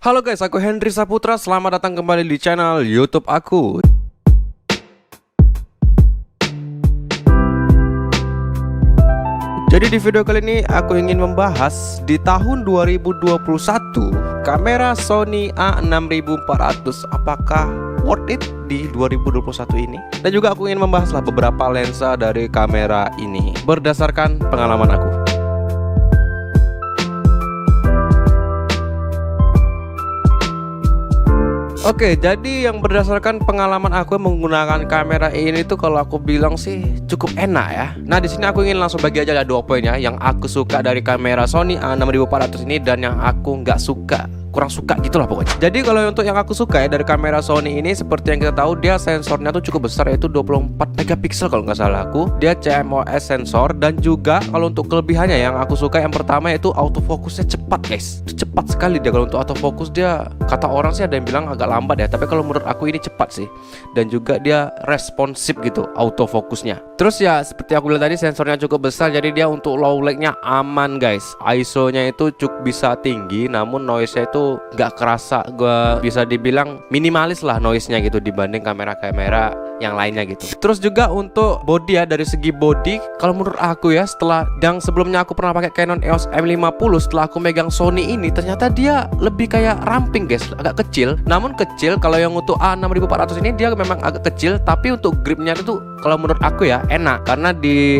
Halo guys, aku Henry Saputra. Selamat datang kembali di channel YouTube aku. Jadi di video kali ini aku ingin membahas di tahun 2021 kamera Sony A6400 apakah worth it di 2021 ini? Dan juga aku ingin membahaslah beberapa lensa dari kamera ini berdasarkan pengalaman aku. Oke, jadi yang berdasarkan pengalaman aku menggunakan kamera ini tuh kalau aku bilang sih cukup enak ya. Nah, di sini aku ingin langsung bagi aja ada 2 poin ya, yang aku suka dari kamera Sony A6400 ini dan yang aku nggak suka, kurang suka gitulah pokoknya. Jadi kalau untuk yang aku suka ya dari kamera Sony ini, seperti yang kita tahu dia sensornya tuh cukup besar, yaitu 24 megapiksel kalau nggak salah aku. Dia CMOS sensor, dan juga kalau untuk kelebihannya yang aku suka yang pertama yaitu autofocusnya cepat guys. Itu cepat sekali dia kalau untuk autofocus. Dia kata orang sih ada yang bilang agak lambat ya, tapi kalau menurut aku ini cepat sih. Dan juga dia responsif gitu autofokusnya. Terus ya seperti aku bilang tadi, sensornya cukup besar, jadi dia untuk low light-nya aman guys. ISO-nya itu cukup bisa tinggi, namun noise-nya itu nggak kerasa, gue bisa dibilang minimalis lah noise-nya gitu dibanding kamera-kamera yang lainnya gitu. Terus juga untuk body ya, dari segi body kalau menurut aku ya, setelah yang sebelumnya aku pernah pakai Canon EOS M50, setelah aku megang Sony ini ternyata dia lebih kayak ramping guys, agak kecil. Namun kecil, kalau yang untuk A6400 ini dia memang agak kecil, tapi untuk gripnya itu kalau menurut aku ya enak, karena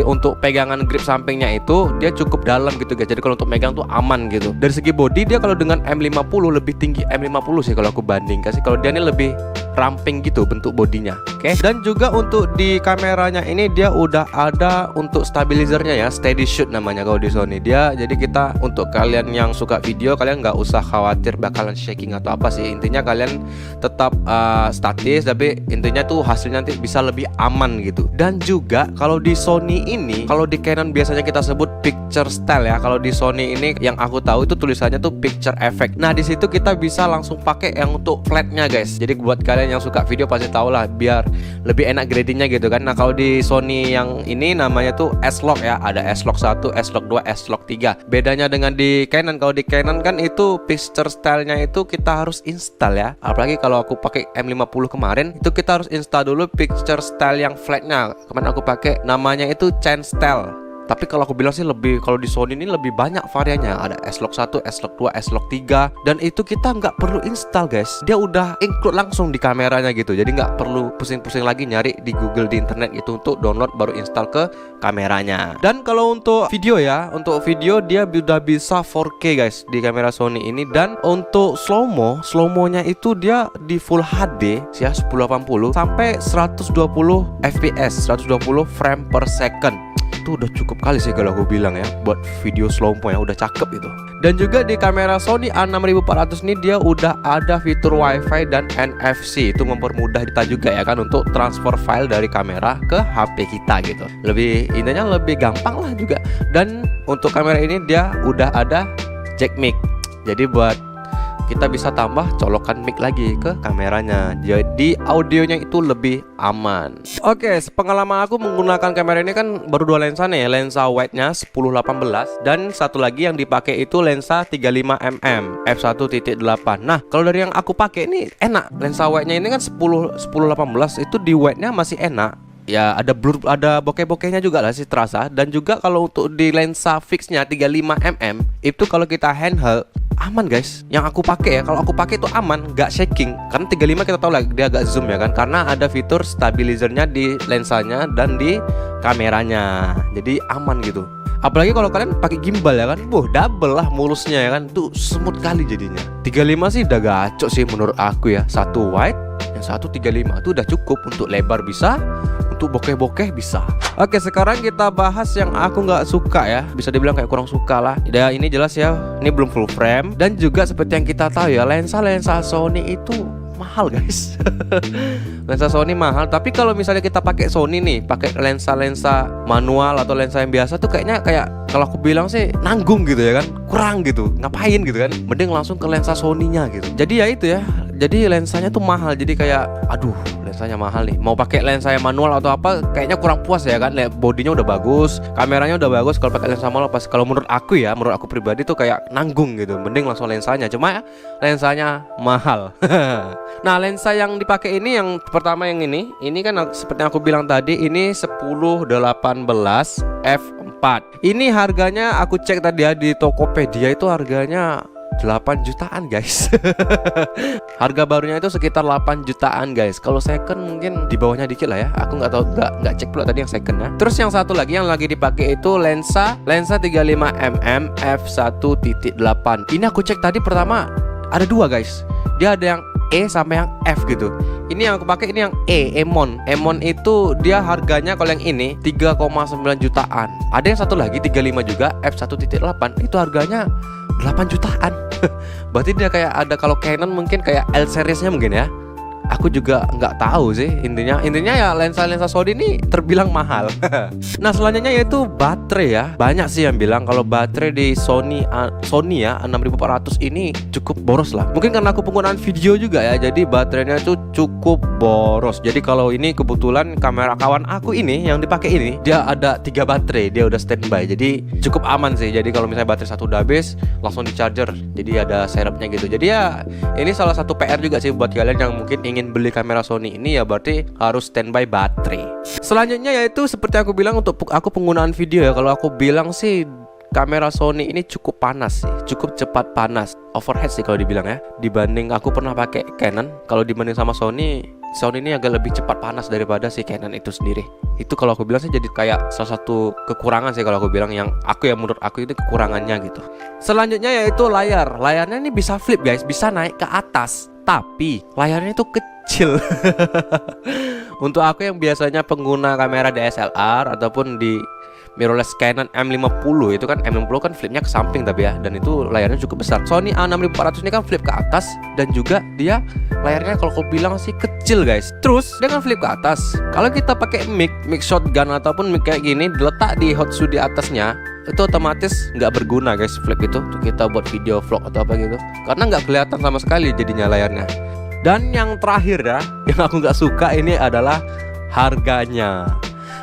untuk pegangan grip sampingnya itu dia cukup dalam gitu guys. Jadi kalau untuk megang tuh aman gitu. Dari segi body dia kalau dengan M50 lebih tinggi M50 sih kalau aku bandingkan sih. Kalau dia ini lebih ramping gitu bentuk bodinya. Oke. Dan juga untuk di kameranya ini dia udah ada untuk stabilizernya ya, steady shoot namanya kalau di Sony dia. Jadi kita, untuk kalian yang suka video, kalian nggak usah khawatir bakalan shaking atau apa sih. Intinya kalian tetap statis, tapi intinya tuh hasilnya nanti bisa lebih aman gitu. Dan juga kalau di Sony ini, kalau di Canon biasanya kita sebut picture style ya. Kalau di Sony ini yang aku tahu itu tulisannya tuh picture effect. Nah, di situ kita bisa langsung pakai yang untuk flatnya guys. Jadi buat kalian yang suka video pasti tahu lah, biar lebih enak gradingnya gitu kan. Nah, kalau di Sony yang ini namanya tuh S-Log ya. Ada S-Log 1, S-Log 2, S-Log 3. Bedanya dengan di Canon, kalau di Canon kan itu picture style-nya itu kita harus install ya. Apalagi kalau aku pakai M50 kemarin, itu kita harus install dulu picture style yang flatnya. Kemarin aku pakai namanya itu Chain Style. Tapi kalau aku bilang sih lebih, kalau di Sony ini lebih banyak variannya. Ada S-Log 1, S-Log 2, S-Log 3. Dan itu kita nggak perlu install guys. Dia udah include langsung di kameranya gitu. Jadi nggak perlu pusing-pusing lagi nyari di Google, di internet gitu untuk download baru install ke kameranya. Dan kalau untuk video ya, untuk video dia udah bisa 4K guys di kamera Sony ini. Dan untuk slow-mo-nya itu dia di Full HD ya, 1080 sampai 120 fps, 120 frame per second. Itu udah cukup kali sih kalau aku bilang ya, buat video slow mo ya, udah cakep itu. Dan juga di kamera Sony A6400 ini dia udah ada fitur WiFi dan NFC. Itu mempermudah kita juga ya kan untuk transfer file dari kamera ke HP kita gitu. Lebih intinya lebih gampang lah juga. Dan untuk kamera ini dia udah ada jack mic. Jadi buat kita bisa tambah colokan mic lagi ke kameranya, jadi audionya itu lebih aman. Oke, pengalaman aku menggunakan kamera ini kan baru 2 lensa nih, lensa wide-nya 10-18 dan satu lagi yang dipakai itu lensa 35mm f1.8. Nah, kalau dari yang aku pakai ini enak, lensa wide-nya ini kan 10-18 itu di wide-nya masih enak. Ya ada blur, ada bokeh-bokehnya juga lah sih terasa. Dan juga kalau untuk di lensa fixnya 35mm itu kalau kita handheld aman guys. Yang aku pakai ya, kalau aku pakai itu aman, nggak shaking. Karena 35 kita tahu lah dia agak zoom ya kan, karena ada fitur stabilizernya di lensanya dan di kameranya. Jadi aman gitu. Apalagi kalau kalian pakai gimbal ya kan, double lah mulusnya ya kan, tuh smooth kali jadinya. 35 sih udah gacok sih menurut aku ya. Satu wide, yang satu 35 itu udah cukup. Untuk lebar bisa, untuk bokeh-bokeh bisa. Oke, sekarang kita bahas yang aku nggak suka ya, bisa dibilang kayak kurang suka lah. Ya ini jelas ya, ini belum full frame. Dan juga seperti yang kita tahu ya, lensa Sony itu mahal guys. Lensa Sony mahal, tapi kalau misalnya kita pakai Sony nih, pakai lensa manual atau lensa yang biasa tuh kayaknya kalau aku bilang sih nanggung gitu ya kan, kurang gitu, ngapain gitu kan, mending langsung ke lensa Sony-nya gitu. Jadi ya itu ya, Jadi lensanya tuh mahal. Jadi kayak aduh, lensanya mahal nih. Mau pakai lensa yang manual atau apa kayaknya kurang puas ya kan. Bodinya udah bagus, kameranya udah bagus. Kalau pakai lensa manual pas kalau menurut aku ya, menurut aku pribadi tuh kayak nanggung gitu. Mending langsung lensanya. Cuma ya lensanya mahal. Nah, lensa yang dipakai ini yang pertama yang ini kan seperti yang aku bilang tadi, ini 10-18 f4. Ini harganya aku cek tadi ya di Tokopedia itu harganya 8 jutaan guys. Harga barunya itu sekitar 8 jutaan guys. Kalau second mungkin di bawahnya dikit lah ya. Aku nggak tahu, nggak cek pula tadi yang second ya. Terus yang satu lagi yang lagi dipakai itu lensa 35mm f1.8. Ini aku cek tadi pertama ada dua guys. Dia ada yang E sampai yang F gitu. Ini yang aku pakai ini yang Emon. Emon itu dia harganya kalau yang ini 3,9 jutaan. Ada yang satu lagi 35 juga f1.8. Itu harganya 8 jutaan. Berarti dia kayak ada, kalau Canon mungkin kayak L seriesnya mungkin ya. Aku juga nggak tahu sih intinya ya lensa Sony ini terbilang mahal. Nah, selanjutnya yaitu baterai ya. Banyak sih yang bilang kalau baterai di Sony ya 6400 ini cukup boros lah. Mungkin karena aku penggunaan video juga ya, jadi baterainya itu cukup boros. Jadi kalau ini kebetulan kamera kawan aku ini yang dipakai ini dia ada 3 baterai, dia udah standby. Jadi cukup aman sih. Jadi kalau misalnya baterai satu udah habis langsung di charger. Jadi ada serepnya gitu. Jadi ya ini salah satu PR juga sih buat kalian yang mungkin ingin beli kamera Sony ini ya, berarti harus standby baterai. Selanjutnya yaitu seperti aku bilang untuk aku penggunaan video ya. Kalau aku bilang sih kamera Sony ini cukup panas sih, cukup cepat panas, overheat sih kalau dibilang ya. Dibanding aku pernah pakai Canon, kalau dibanding sama Sony ini agak lebih cepat panas daripada si Canon itu sendiri. Itu kalau aku bilang sih jadi kayak salah satu kekurangan sih kalau aku bilang, yang menurut aku itu kekurangannya gitu. Selanjutnya yaitu layar. Layarnya ini bisa flip guys, bisa naik ke atas. Tapi layarnya itu kecil. Untuk aku yang biasanya pengguna kamera DSLR ataupun di mirrorless Canon M50, itu kan M50 kan flipnya ke samping tapi ya, dan itu layarnya cukup besar. Sony A6400 ini kan flip ke atas dan juga dia layarnya kalau aku bilang sih kecil guys. Terus dia kan flip ke atas. Kalau kita pakai mic shotgun ataupun mic kayak gini diletak di hot shoe di atasnya, itu otomatis nggak berguna guys flip itu untuk kita buat video vlog atau apa gitu, karena nggak kelihatan sama sekali jadinya layarnya. Dan yang terakhir ya, yang aku nggak suka ini adalah harganya.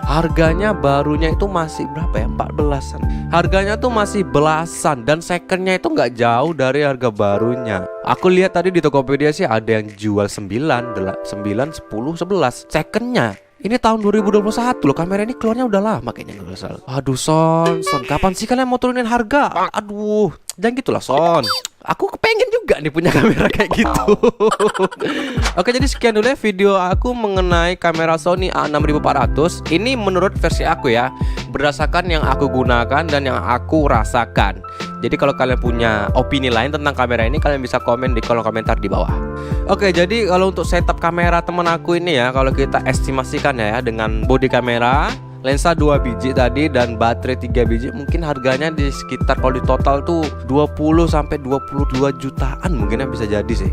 Harganya barunya itu masih berapa ya, 14-an. Harganya tuh masih belasan, dan secondnya itu nggak jauh dari harga barunya. Aku lihat tadi di Tokopedia sih ada yang jual 9, 10, 11 secondnya. Ini tahun 2021 loh, kamera ini keluarnya udah lama kayaknya nggak salah. Aduh Son, kapan sih kalian mau turunin harga? Aduh, jangan gitulah Son. Aku kepengen juga nih punya kamera kayak gitu. Oke, jadi sekian dulu ya video aku mengenai kamera Sony A6400. Ini menurut versi aku ya, berdasarkan yang aku gunakan dan yang aku rasakan. Jadi kalau kalian punya opini lain tentang kamera ini, kalian bisa komen di kolom komentar di bawah. Oke, jadi kalau untuk setup kamera temen aku ini ya, kalau kita estimasikan ya dengan body kamera, lensa 2 biji tadi dan baterai 3 biji, mungkin harganya di sekitar kalau di total tuh 20 sampai 22 jutaan mungkinnya bisa jadi sih.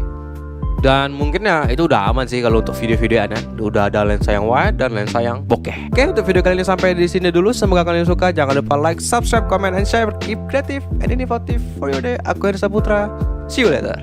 Dan mungkin ya itu udah aman sih kalau untuk video-videoannya. Udah ada lensa yang wide dan lensa yang bokeh. Oke, untuk video kali ini sampai di sini dulu. Semoga kalian suka. Jangan lupa like, subscribe, comment, and share. Keep creative and innovative for your day. Aku Hendra Saputra. See you later.